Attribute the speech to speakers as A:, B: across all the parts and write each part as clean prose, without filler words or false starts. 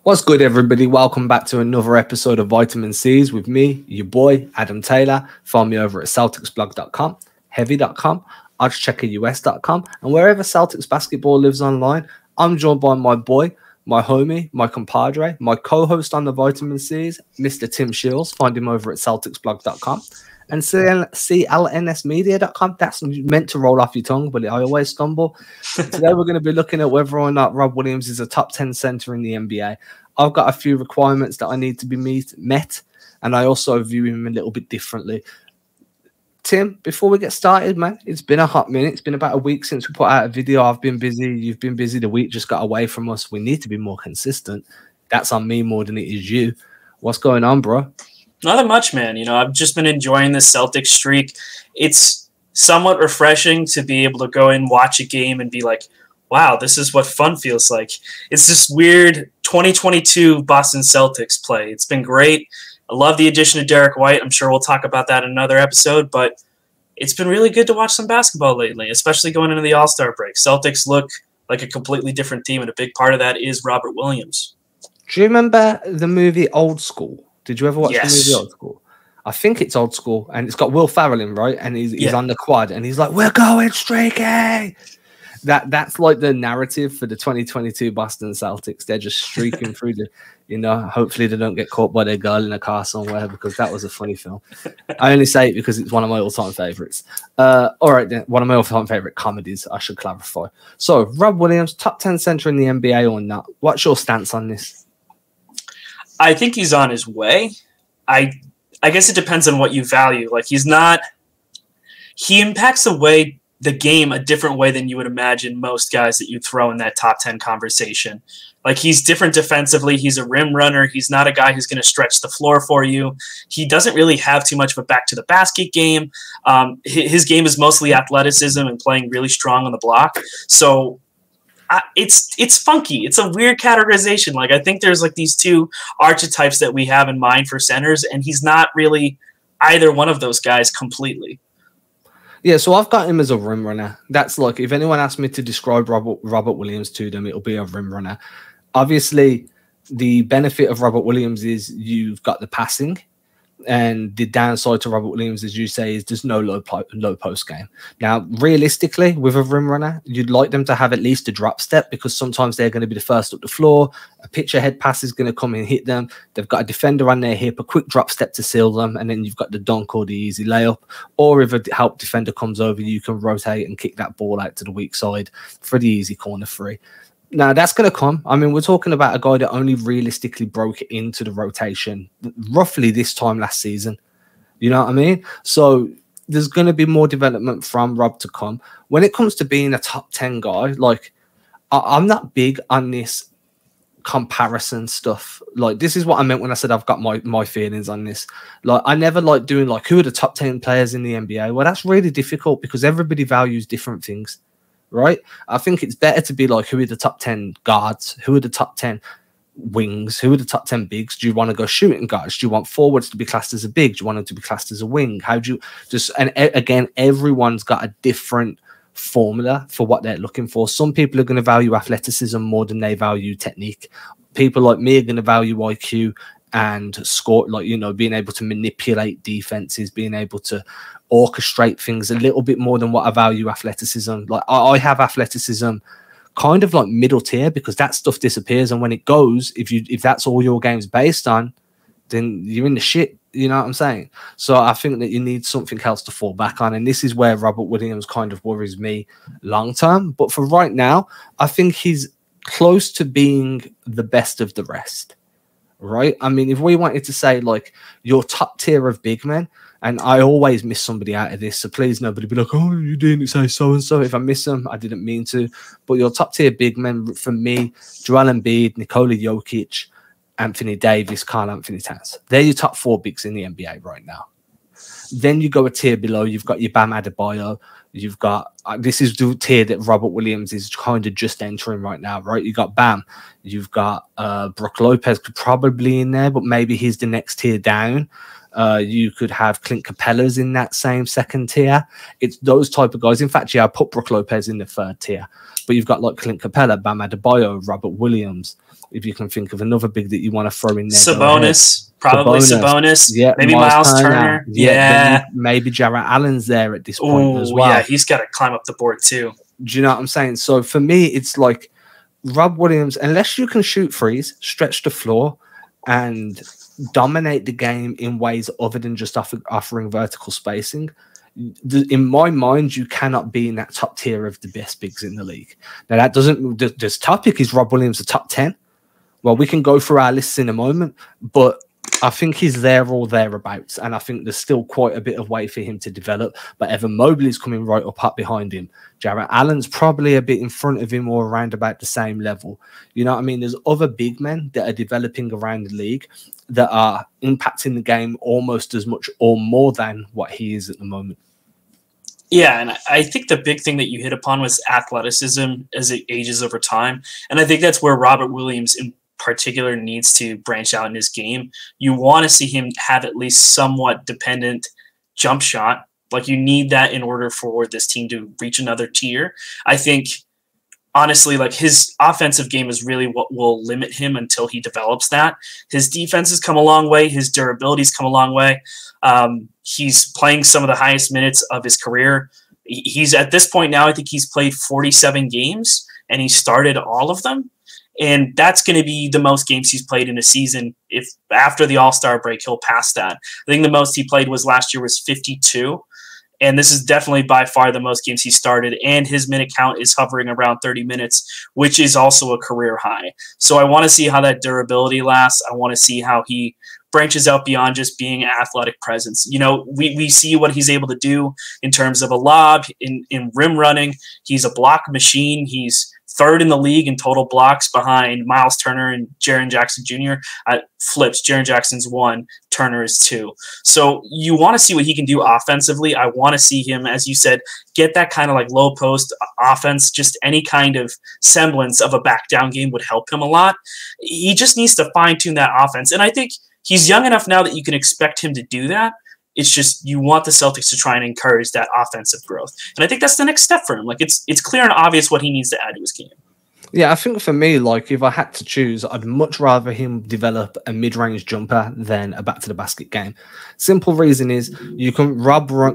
A: What's good, everybody? Welcome back to another episode of Vitamin C's with me, your boy, Adam Taylor. Find me over at CelticsBlog.com, Heavy.com, OddsCheckerUS.com, and wherever Celtics basketball lives online. I'm joined by my boy, my homie, my compadre, my co-host on the Vitamin C's, Mr. Tim Shields. Find him over at CelticsBlog.com and CLNSmedia.com. That's meant to roll off your tongue, but I always stumble. Today we're going to be looking at whether or not Rob Williams is a top 10 center in the NBA. I've got a few requirements that I need to be met, and I also view him a little bit differently. Tim, before we get started, man, it's been a hot minute. It's been about a week since we put out a video. I've been busy. You've been busy. The week just got away from us. We need to be more consistent. That's on me more than it is you. What's going on, bro?
B: Nothing much, man. I've just been enjoying the Celtics streak. It's somewhat refreshing to be able to go and watch a game and be like, wow, this is what fun feels like. It's this weird 2022 Boston Celtics play. It's been great. I love the addition of Derek White. I'm sure we'll talk about that in another episode, but it's been really good to watch some basketball lately, especially going into the All-Star break. Celtics look like a completely different team, and a big part of that is Robert Williams.
A: Do you remember the movie Old School? Did you ever watch the movie Old School? I think it's Old School, and it's got Will Ferrell in, right? And he's on the quad, and he's like, "We're going streaky." That's like the narrative for the 2022 Boston Celtics. They're just streaking through the, hopefully they don't get caught by their girl in a car somewhere, because that was a funny film. I only say it because it's one of my all-time favorites. All right, then, one of my all-time favorite comedies, I should clarify. So, Rob Williams, top 10 center in the NBA or not? What's your stance on this?
B: I think he's on his way. I guess it depends on what you value. Like, he impacts the game a different way than you would imagine most guys that you throw in that top 10 conversation. Like, he's different defensively. He's a rim runner. He's not a guy who's going to stretch the floor for you. He doesn't really have too much of a back to the basket game. His game is mostly athleticism and playing really strong on the block. So it's funky. It's a weird categorization. Like, I think there's like these two archetypes that we have in mind for centers, and he's not really either one of those guys completely.
A: Yeah, so I've got him as a rim runner. That's like, if anyone asked me to describe Robert Williams to them, it'll be a rim runner. Obviously, the benefit of Robert Williams is you've got the passing, and the downside to Robert Williams, as you say, is there's no low post game. Now, realistically, with a rim runner, you'd like them to have at least a drop step, because sometimes they're going to be the first up the floor. A pitch ahead pass is going to come and hit them. They've got a defender on their hip, a quick drop step to seal them, and then you've got the dunk or the easy layup. Or if a help defender comes over, you can rotate and kick that ball out to the weak side for the easy corner three. Now, that's going to come. I mean, we're talking about a guy that only realistically broke into the rotation roughly this time last season. You know what I mean? So there's going to be more development from Rob to come. When it comes to being a top 10 guy, like, I'm not big on this comparison stuff. Like, this is what I meant when I said I've got my feelings on this. Like, I never like doing, like, who are the top 10 players in the NBA? Well, that's really difficult because everybody values different things. Right? I think it's better to be like, who are the top 10 guards? Who are the top 10 wings? Who are the top 10 bigs? Do you want to go shooting guards? Do you want forwards to be classed as a big? Do you want them to be classed as a wing? How do you just, and again, everyone's got a different formula for what they're looking for. Some people are going to value athleticism more than they value technique. People like me are going to value IQ and score, like, being able to manipulate defenses, being able to orchestrate things a little bit more than what I value athleticism. Like, I have athleticism kind of like middle tier, because that stuff disappears, and when it goes, if that's all your game's based on, then you're in the shit. You know what I'm saying? So I think that you need something else to fall back on, and this is where Robert Williams kind of worries me long term. But for right now, I think he's close to being the best of the rest. Right? I mean, if we wanted to say like your top tier of big men, and I always miss somebody out of this, so please nobody be like, oh, you didn't say so and so. If I miss them, I didn't mean to. But your top tier big men for me, Joel Embiid, Nikola Jokic, Anthony Davis, Karl Anthony Towns. They're your top 4 bigs in the NBA right now. Then you go a tier below, you've got your Bam Adebayo. You've got, this is the tier that Robert Williams is kind of just entering right now, right? You got Bam. You've got Brook Lopez probably in there, but maybe he's the next tier down. You could have Clint Capella's in that same second tier. It's those type of guys. In fact, yeah, I put Brook Lopez in the third tier. But you've got like Clint Capella, Bam Adebayo, Robert Williams. If you can think of another big that you want to throw in there,
B: Sabonis, probably Sabonis.
A: Yeah,
B: maybe Miles Turner.
A: Yeah. Maybe Jarrett Allen's there at this point as well.
B: Yeah, he's got to climb up the board too.
A: Do you know what I'm saying? So for me, it's like Rob Williams, unless you can shoot threes, stretch the floor, and dominate the game in ways other than just offering vertical spacing, in my mind, you cannot be in that top tier of the best bigs in the league. Now, that doesn't, this topic is Rob Williams, the top 10. Well, we can go through our lists in a moment, but I think he's there or thereabouts, and I think there's still quite a bit of way for him to develop. But Evan Mobley's coming right up behind him. Jarrett Allen's probably a bit in front of him or around about the same level. You know what I mean? There's other big men that are developing around the league that are impacting the game almost as much or more than what he is at the moment.
B: Yeah, and I think the big thing that you hit upon was athleticism as it ages over time. And I think that's where Robert Williams in particular needs to branch out in his game. You want to see him have at least somewhat dependent jump shot. Like, you need that in order for this team to reach another tier. I think, honestly, like, his offensive game is really what will limit him until he develops that. His defense has come a long way. His durability's come a long way. He's playing some of the highest minutes of his career. He's at this point now, I think he's played 47 games, and he started all of them. And that's going to be the most games he's played in a season. If after the All-Star break, he'll pass that. I think the most he played was last year was 52. And this is definitely by far the most games he started. And his minute count is hovering around 30 minutes, which is also a career high. So I want to see how that durability lasts. I want to see how he branches out beyond just being an athletic presence. You know, we see what he's able to do in terms of a lob, in rim running. He's a block machine. He's third in the league in total blocks behind Miles Turner and Jaren Jackson Jr. Flips. Jaren Jackson's 1, Turner is 2. So you want to see what he can do offensively. I want to see him, as you said, get that kind of like low post offense. Just any kind of semblance of a back down game would help him a lot. He just needs to fine tune that offense. And I think he's young enough now that you can expect him to do that. It's just you want the Celtics to try and encourage that offensive growth. And I think that's the next step for him. Like, it's clear and obvious what he needs to add to his game.
A: Yeah, I think for me, like, if I had to choose, I'd much rather him develop a mid-range jumper than a back-to-the-basket game. Simple reason is you can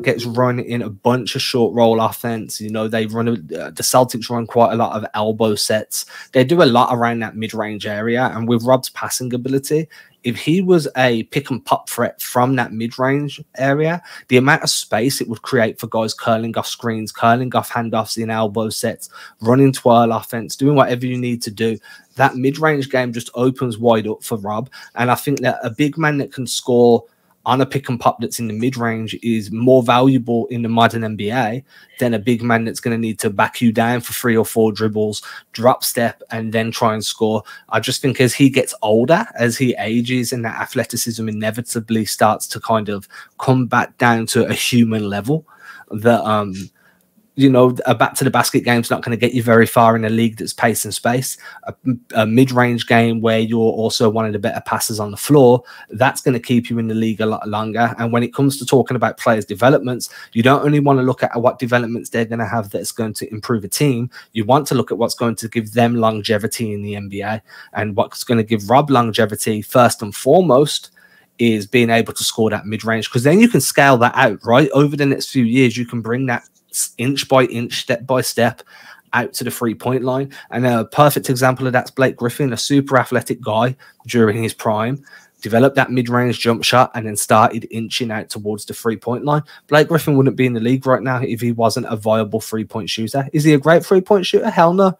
A: gets run in a bunch of short roll offense. You know, they run the Celtics run quite a lot of elbow sets. They do a lot around that mid-range area, and with Rob's passing ability, if he was a pick and pop threat from that mid-range area, the amount of space it would create for guys curling off screens, curling off handoffs in elbow sets, running twirl offense, doing whatever you need to do, that mid-range game just opens wide up for Rob. And I think that a big man that can score on a pick and pop that's in the mid-range is more valuable in the modern NBA than a big man that's going to need to back you down for 3 or 4 dribbles, drop step, and then try and score. I just think as he gets older, as he ages, and that athleticism inevitably starts to kind of come back down to a human level, that you know, a back-to-the-basket game is not going to get you very far in a league that's pace and space. A mid-range game where you're also one of the better passers on the floor, that's going to keep you in the league a lot longer. And when it comes to talking about players' developments, you don't only want to look at what developments they're going to have that's going to improve a team. You want to look at what's going to give them longevity in the NBA. And what's going to give Rob longevity, first and foremost, is being able to score that mid-range, because then you can scale that out, right? Over the next few years, you can bring that inch by inch, step by step, out to the 3-point line. And a perfect example of that's Blake Griffin, a super athletic guy during his prime, developed that mid-range jump shot and then started inching out towards the 3-point line. Blake Griffin wouldn't be in the league right now if he wasn't a viable 3-point shooter. Is he a great 3-point shooter? Hell no.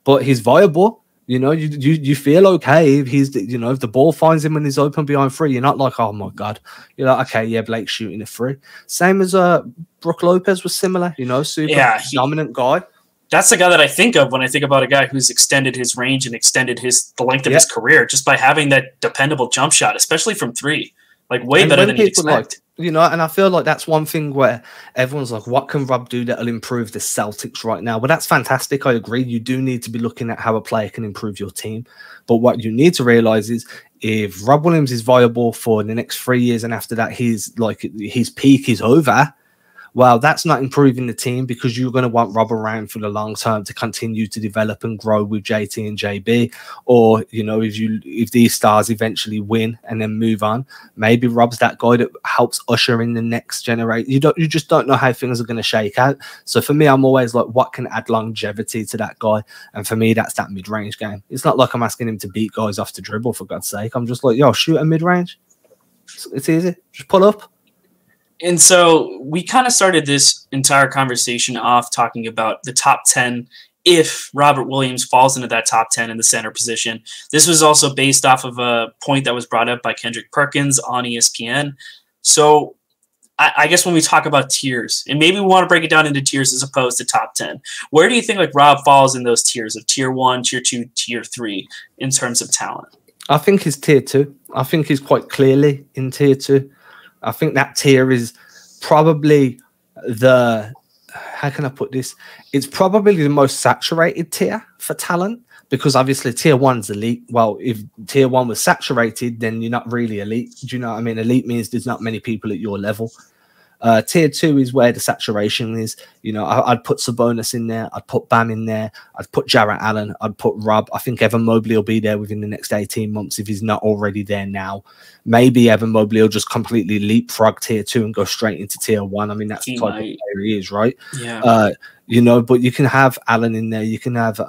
A: But he's viable. You know, you feel okay if he's, you know, if the ball finds him and he's open behind 3, you're not like, oh my God. You're like, okay, yeah, Blake's shooting a 3. Same as Brook Lopez was similar, you know, super dominant guy.
B: That's the guy that I think of when I think about a guy who's extended his range and extended the length of his career just by having that dependable jump shot, especially from 3. Like, way better than you'd expect.
A: You know, and I feel like that's one thing where everyone's like, what can Rob do that'll improve the Celtics right now? Well, that's fantastic. I agree. You do need to be looking at how a player can improve your team. But what you need to realize is if Rob Williams is viable for the next 3 years and after that his peak is over, well, that's not improving the team because you're going to want Rob around for the long term to continue to develop and grow with JT and JB. Or, you know, if these stars eventually win and then move on, maybe Rob's that guy that helps usher in the next generation. You just don't know how things are going to shake out. So for me, I'm always like, what can add longevity to that guy? And for me, that's that mid-range game. It's not like I'm asking him to beat guys off the dribble, for God's sake. I'm just like, yo, shoot a mid-range. It's easy. Just pull up.
B: And so we kind of started this entire conversation off talking about the top 10 if Robert Williams falls into that top 10 in the center position. This was also based off of a point that was brought up by Kendrick Perkins on ESPN. So I guess when we talk about tiers, and maybe we want to break it down into tiers as opposed to top 10, where do you think like Rob falls in those tiers of tier 1, tier 2, tier 3 in terms of talent?
A: I think he's tier 2. I think he's quite clearly in tier 2. I think that tier is probably how can I put this? It's probably the most saturated tier for talent because obviously tier 1's elite. Well, if tier 1 was saturated, then you're not really elite. Do you know what I mean? Elite means there's not many people at your level. Tier 2 is where the saturation is. You know, I'd put Sabonis in there. I'd put Bam in there. I'd put Jarrett Allen. I'd put Rob. I think Evan Mobley will be there within the next 18 months if he's not already there now. Maybe Evan Mobley will just completely leapfrog tier 2 and go straight into tier 1. I mean, that's the type of player he is, right?
B: Yeah.
A: You know, but you can have Allen in there. You can have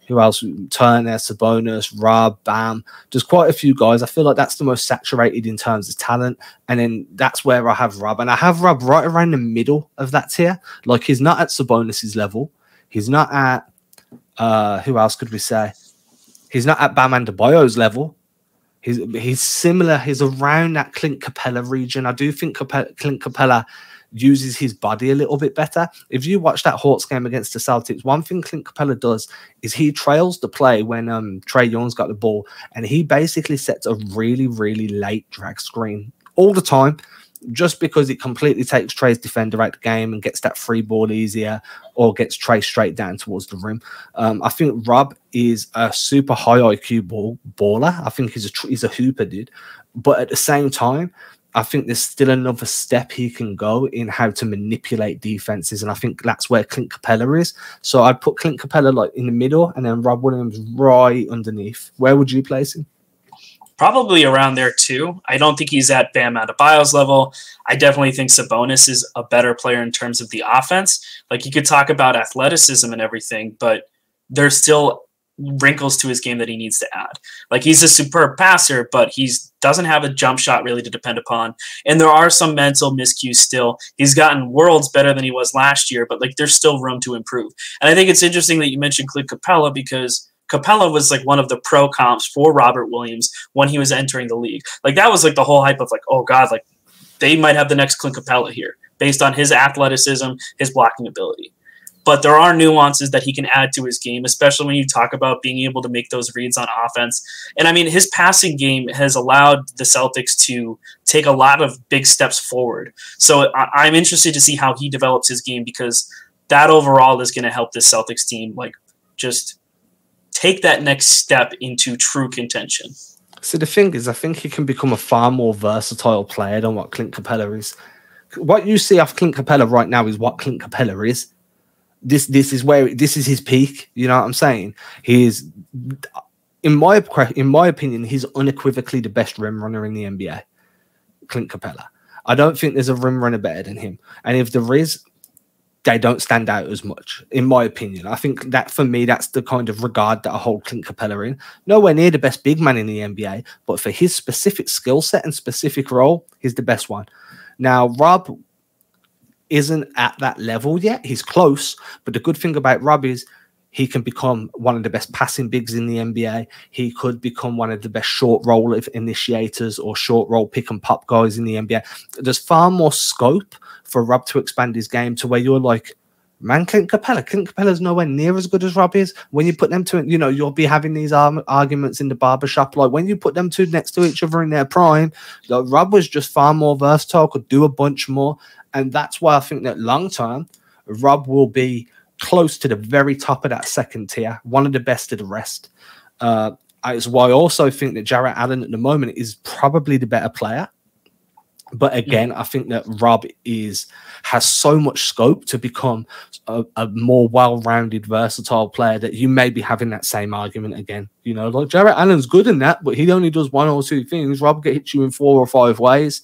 A: who else? Turner, Sabonis, Rob, Bam. There's quite a few guys. I feel like that's the most saturated in terms of talent. And then that's where I have Rob. And I have Rob right around the middle of that tier. Like, he's not at Sabonis's level. He's not at, who else could we say? He's not at Bam Adebayo's level. He's similar. He's around that Clint Capella region. I do think Clint Capella uses his body a little bit better. If you watch that Hawks game against the Celtics, one thing Clint Capella does is he trails the play when Trae Young's got the ball, and he basically sets a really, really late drag screen all the time, just because it completely takes Trae's defender out the game and gets that free ball easier, or gets Trae straight down towards the rim. I think Rob is a super high IQ baller. I think he's a hooper, dude. But at the same time, I think there's still another step he can go in how to manipulate defenses, and I think that's where Clint Capella is. So I'd put Clint Capella like in the middle, and then Rob Williams right underneath. Where would you place him?
B: Probably around there too. I don't think he's at Bam Adebayo's level. I definitely think Sabonis is a better player in terms of the offense. Like, you could talk about athleticism and everything, but there's still wrinkles to his game that he needs to add. Like, he's a superb passer, but he's doesn't have a jump shot really to depend upon. And there are some mental miscues still. He's gotten worlds better than he was last year, but like, there's still room to improve. And I think it's interesting that you mentioned Clint Capella, because Capella was like one of the pro comps for Robert Williams when he was entering the league. Like, that was like the whole hype of like, oh God, like they might have the next Clint Capella here based on his athleticism, his blocking ability. But there are nuances that he can add to his game, especially when you talk about being able to make those reads on offense. And I mean, his passing game has allowed the Celtics to take a lot of big steps forward. So I'm interested to see how he develops his game, because that overall is going to help this Celtics team like just take that next step into true contention.
A: So the thing is, I think he can become a far more versatile player than what Clint Capella is. What you see off Clint Capella right now is what Clint Capella is. This is his peak. You know what I'm saying? He is, in my opinion, he's unequivocally the best rim runner in the NBA. Clint Capella. I don't think there's a rim runner better than him. And if there is, they don't stand out as much, in my opinion. I think that, for me, that's the kind of regard that I hold Clint Capella in. Nowhere near the best big man in the NBA, but for his specific skill set and specific role, he's the best one. Now, Rob isn't at that level yet. He's close, but the good thing about Rob is he can become one of the best passing bigs in the NBA. He could become one of the best short roll initiators or short roll pick and pop guys in the NBA. There's far more scope for Rob to expand his game to where you're like, man, Clint Capella's nowhere near as good as Rob is. When you put them to, you know, you'll be having these arguments in the barbershop. Like, when you put them two next to each other in their prime, Rob was just far more versatile, could do a bunch more. And that's why I think that long term, Rob will be close to the very top of that second tier, one of the best of the rest. It's why I also think that Jarrett Allen at the moment is probably the better player. But again, I think that Rob has so much scope to become a more well-rounded, versatile player that you may be having that same argument again. You know, like Jarrett Allen's good in that, but he only does one or two things. Rob can hit you in 4 or 5 ways.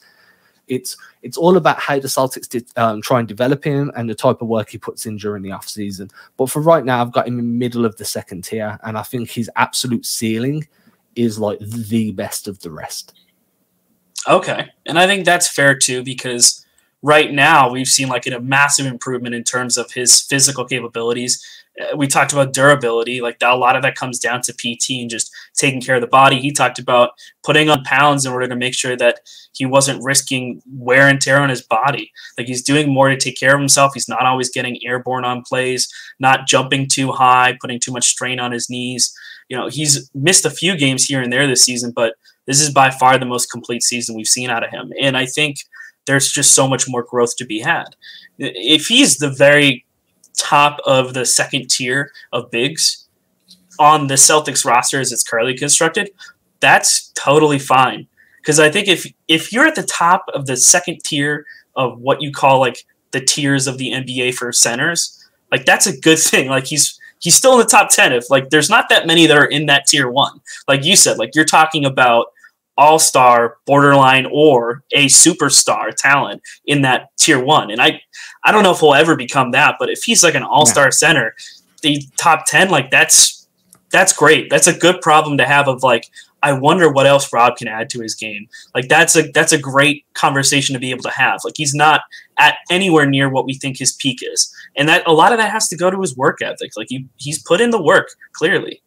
A: It's all about how the Celtics try and develop him and the type of work he puts in during the offseason. But for right now, I've got him in the middle of the second tier, and I think his absolute ceiling is like the best of the rest.
B: Okay. And I think that's fair too, because right now we've seen like a massive improvement in terms of his physical capabilities. We talked about durability, like a lot of that comes down to PT and just taking care of the body. He talked about putting on pounds in order to make sure that he wasn't risking wear and tear on his body. Like he's doing more to take care of himself. He's not always getting airborne on plays, not jumping too high, putting too much strain on his knees. You know, he's missed a few games here and there this season, but this is by far the most complete season we've seen out of him. And I think there's just so much more growth to be had. If he's the very top of the second tier of bigs on the Celtics roster as it's currently constructed, that's totally fine. Because I think if you're at the top of the second tier of what you call like the tiers of the NBA for centers, like that's a good thing. Like he's still in the top 10. If like there's not that many that are in that tier 1. Like you said, like you're talking about all-star, borderline, or a superstar talent in that tier 1. And I don't know if he'll ever become that, but if he's like an all-star center, the top 10, like that's great. That's a good problem to have of like, I wonder what else Rob can add to his game. Like that's a great conversation to be able to have. Like he's not at anywhere near what we think his peak is. And that a lot of that has to go to his work ethic. Like he's put in the work, clearly.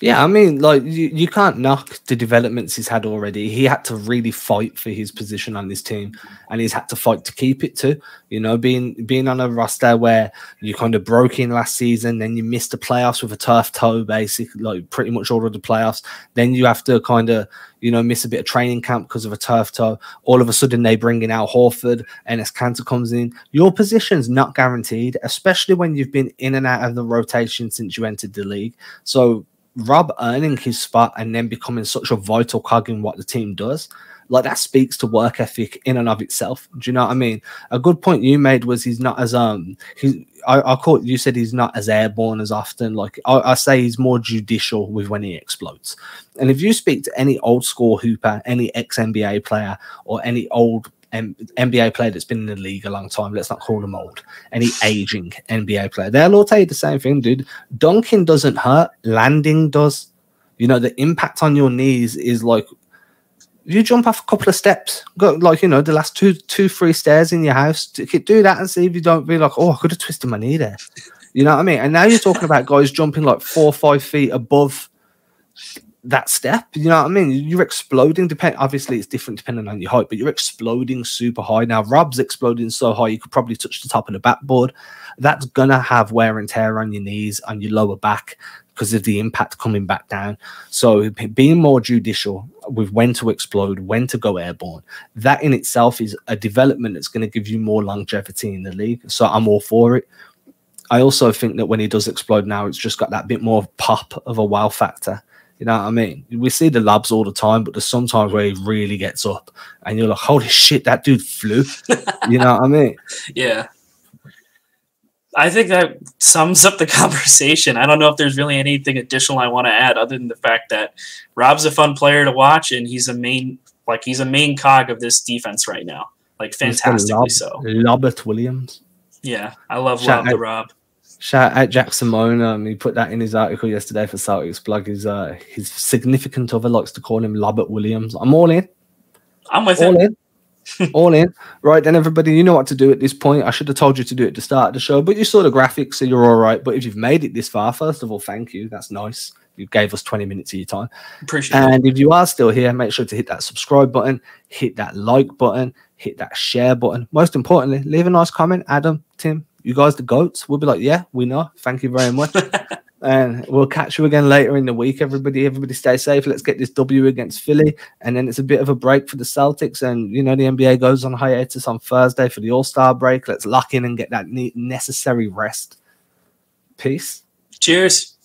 A: Yeah, I mean, like you can't knock the developments he's had already. He had to really fight for his position on this team, and he's had to fight to keep it too. You know, being on a roster where you kind of broke in last season, then you missed the playoffs with a turf toe, basically, like pretty much all of the playoffs. Then you have to kind of, you know, miss a bit of training camp because of a turf toe. All of a sudden, they bring in Al Horford, and as Cantor comes in, your position's not guaranteed, especially when you've been in and out of the rotation since you entered the league. So Rob earning his spot and then becoming such a vital cog in what the team does, like that speaks to work ethic in and of itself. Do you know what I mean? A good point you made was he's not as you said he's not as airborne as often. Like I say he's more judicial with when he explodes. And if you speak to any old school hooper, any ex-NBA player, or any old NBA player that's been in the league a long time, let's not call them old, any aging NBA player, they'll all tell you the same thing, dude. Dunking doesn't hurt, landing does. You know, the impact on your knees is like, you jump off a couple of steps, go like, you know, the last two, 3 stairs in your house, do that and see if you don't be like, oh, I could have twisted my knee there. You know what I mean? And now you're talking about guys jumping like 4 or 5 feet above that step. You know what I mean? You're exploding. Obviously, it's different depending on your height, but you're exploding super high. Now, Rob's exploding so high you could probably touch the top of the backboard. That's gonna have wear and tear on your knees, on your lower back, because of the impact coming back down. So being more judicial with when to explode, when to go airborne, that in itself is a development that's going to give you more longevity in the league. So I'm all for it. I also think that when he does explode now, it's just got that bit more pop of a wow factor. You know what I mean? We see the labs all the time, but there's sometimes where he really gets up and you're like, holy shit, that dude flew. You know what I mean?
B: Yeah. I think that sums up the conversation. I don't know if there's really anything additional I want to add other than the fact that Rob's a fun player to watch and he's a main cog of this defense right now. Like fantastically so.
A: Robert Williams.
B: Yeah, I love Rob.
A: Shout out Jack Simone. He put that in his article yesterday for Celtics blog. His significant other likes to call him Robert Williams. I'm all in.
B: I'm with him.
A: All in. Right, then, everybody, you know what to do at this point. I should have told you to do it at the start of the show, but you saw the graphics, so you're all right. But if you've made it this far, first of all, thank you. That's nice. You gave us 20 minutes of your time.
B: Appreciate it.
A: And if you are still here, make sure to hit that subscribe button, hit that like button, hit that share button. Most importantly, leave a nice comment. Adam, Tim, you guys the goats. We'll be like, yeah, we know. Thank you very much. And we'll catch you again later in the week. Everybody stay safe. Let's get this W against Philly. And then it's a bit of a break for the Celtics. And, you know, the NBA goes on hiatus on Thursday for the All-Star break. Let's lock in and get that necessary rest. Peace.
B: Cheers.